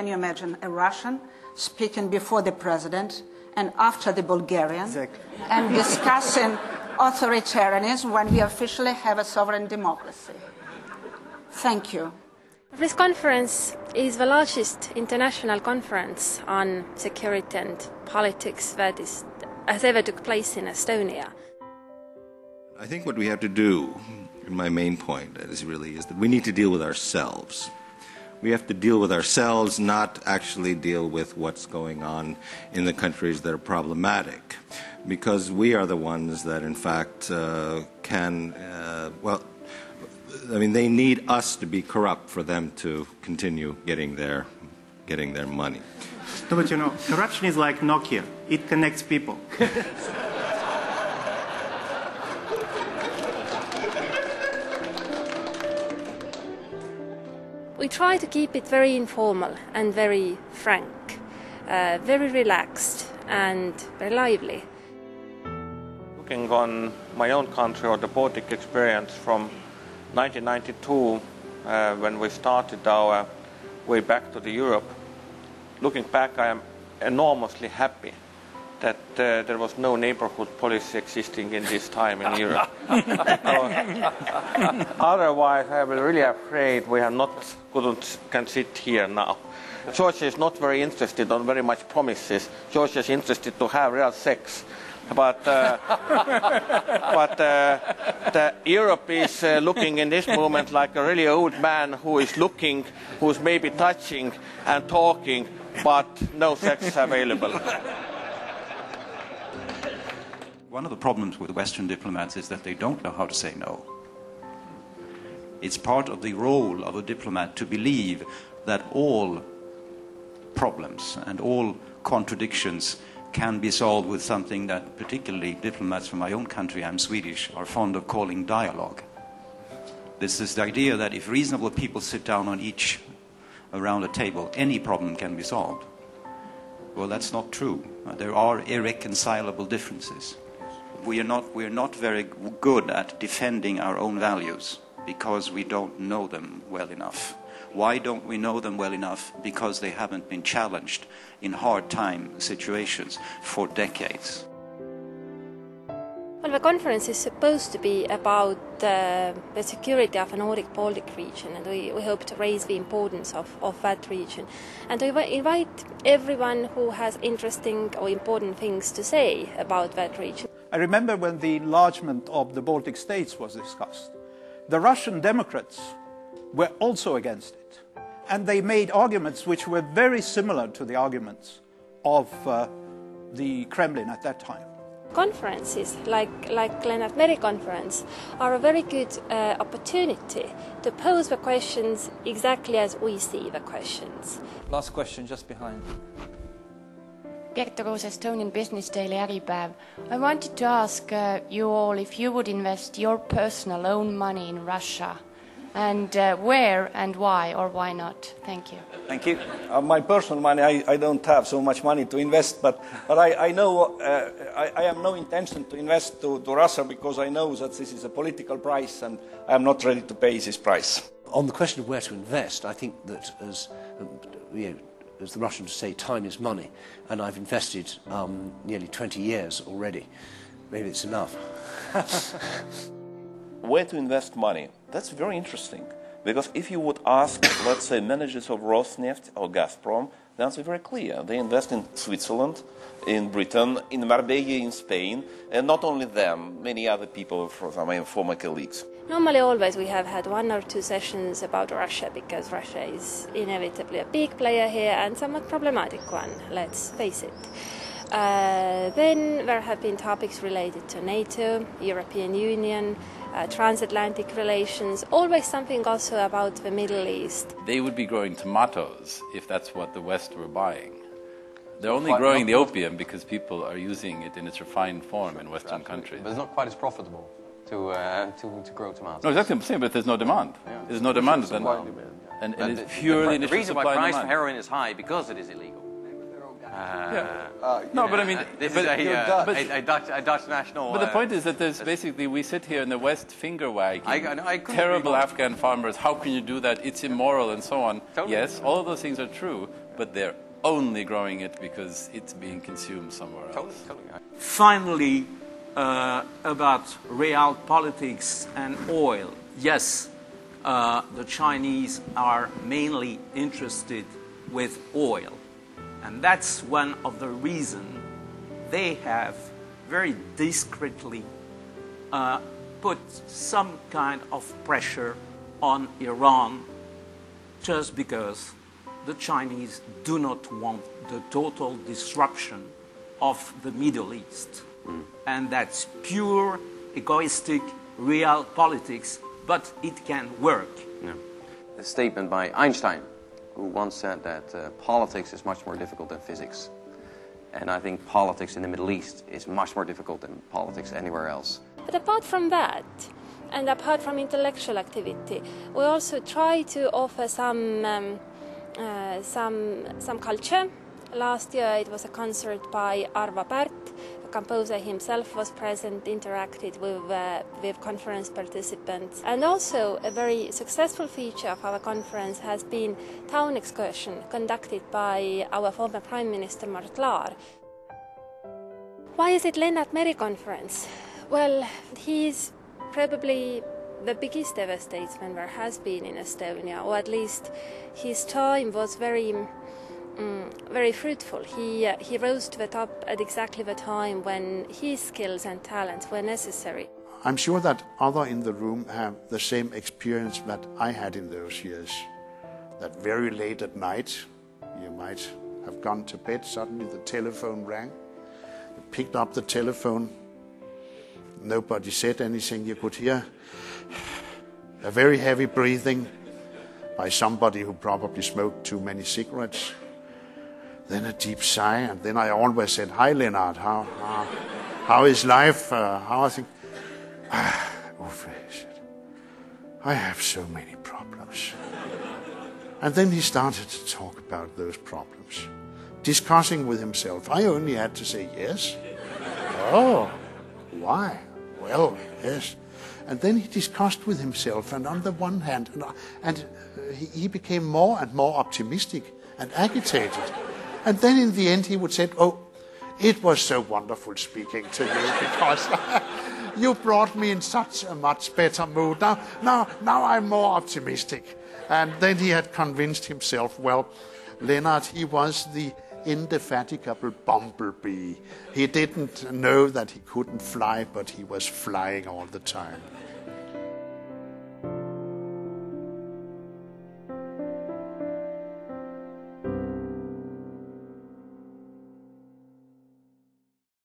Can you imagine a Russian speaking before the president and after the Bulgarian, exactly, and discussing authoritarianism when we officially have a sovereign democracy? Thank you. This conference is the largest international conference on security and politics that has ever took place in Estonia. I think what we have to do, my main point is that we need to deal with ourselves. We have to deal with ourselves, not actually deal with what's going on in the countries that are problematic, because we are the ones that, in fact, they need us to be corrupt for them to continue getting their money. No, but corruption is like Nokia. It connects people. We try to keep it very informal and very frank, very relaxed and very lively. Looking on my own country or the Baltic experience from 1992, when we started our way back to Europe, looking back, I am enormously happy that there was no neighborhood policy existing in this time in Europe. Otherwise, I was really afraid we can sit here now. Georgia is not very interested on very much promises. Georgia is interested to have real sex. But Europe is looking in this moment like a really old man who is looking, who's maybe touching and talking, but no sex available. One of the problems with Western diplomats is that they don't know how to say no. It's part of the role of a diplomat to believe that all problems and all contradictions can be solved with something that particularly diplomats from my own country, I'm Swedish, are fond of calling dialogue. This is the idea that if reasonable people sit down on each around a table, any problem can be solved. Well, that's not true. There are irreconcilable differences. We are not very good at defending our own values because we don't know them well enough. Why don't we know them well enough? Because they haven't been challenged in hard time situations for decades. Well, the conference is supposed to be about the security of the Nordic-Baltic region, and we hope to raise the importance of that region. And we invite everyone who has interesting or important things to say about that region. I remember when the enlargement of the Baltic states was discussed. The Russian Democrats were also against it. And they made arguments which were very similar to the arguments of the Kremlin at that time. Conferences like Lennart Meri conference are a very good opportunity to pose the questions exactly as we see the questions. Last question just behind. Pietro Roos, Estonian Business Daily Äripäev. I wanted to ask you all if you would invest your personal own money in Russia, and where and why or why not? Thank you. Thank you. My personal money, I don't have so much money to invest, but I know I have no intention to invest to Russia because I know that this is a political price and I am not ready to pay this price. On the question of where to invest, I think that as the Russians say, time is money, and I've invested nearly 20 years already. Maybe it's enough. Where to invest money? That's very interesting, because if you would ask, let's say, managers of Rosneft or Gazprom, the answer is very clear. They invest in Switzerland, in Britain, in Marbella, in Spain, and not only them, many other people from my former colleagues. Normally always we have had 1 or 2 sessions about Russia because Russia is inevitably a big player here and somewhat problematic one, let's face it. Then there have been topics related to NATO, European Union, transatlantic relations, always something also about the Middle East. They would be growing tomatoes if that's what the West were buying. They're only growing the opium because people are using it in its refined form in Western countries. But it's not quite as profitable to grow tomatoes. No, exactly what I'm saying, but there's no demand. Yeah. There's no demand then. And it's purely the reason why price for heroin is high because it is illegal. No, but I mean, this is a Dutch national. But the point is that there's basically we sit here in the West finger wagging. Terrible Afghan farmers. How can you do that? It's immoral and so on. Totally. Yes, all of those things are true. but they're only growing it because it's being consumed somewhere else. Finally, about real politics and oil. Yes, the Chinese are mainly interested with oil. And that's one of the reasons they have very discreetly put some kind of pressure on Iran, just because the Chinese do not want the total disruption of the Middle East. And that's pure, egoistic, real politics, but it can work. Yeah. A statement by Einstein, who once said that politics is much more difficult than physics. And I think politics in the Middle East is much more difficult than politics anywhere else. But apart from that, and apart from intellectual activity, we also try to offer some culture. Last year it was a concert by Arvo Pärt. The composer himself was present, interacted with conference participants. And also a very successful feature of our conference has been town excursion conducted by our former Prime Minister Mart Laar. Why is it Lennart Meri conference? Well, he's probably the biggest ever statesman there has been in Estonia, or at least his time was very fruitful. He rose to the top at exactly the time when his skills and talents were necessary. I'm sure that others in the room have the same experience that I had in those years. That very late at night, you might have gone to bed, suddenly the telephone rang. You picked up the telephone, nobody said anything, you could hear a very heavy breathing by somebody who probably smoked too many cigarettes. Then a deep sigh, and then I always said, "Hi, Lennart, how is life? How are things?" Uffe said, "I have so many problems." And then he started to talk about those problems, discussing with himself. I only had to say yes. Oh, why? Well, yes. And then he discussed with himself, and on the one hand, he became more and more optimistic and agitated. And then in the end he would say, "Oh, it was so wonderful speaking to you, because you brought me in such a much better mood. Now I'm more optimistic." And then he had convinced himself, well, Lennart, he was the indefatigable bumblebee. He didn't know that he couldn't fly, but he was flying all the time.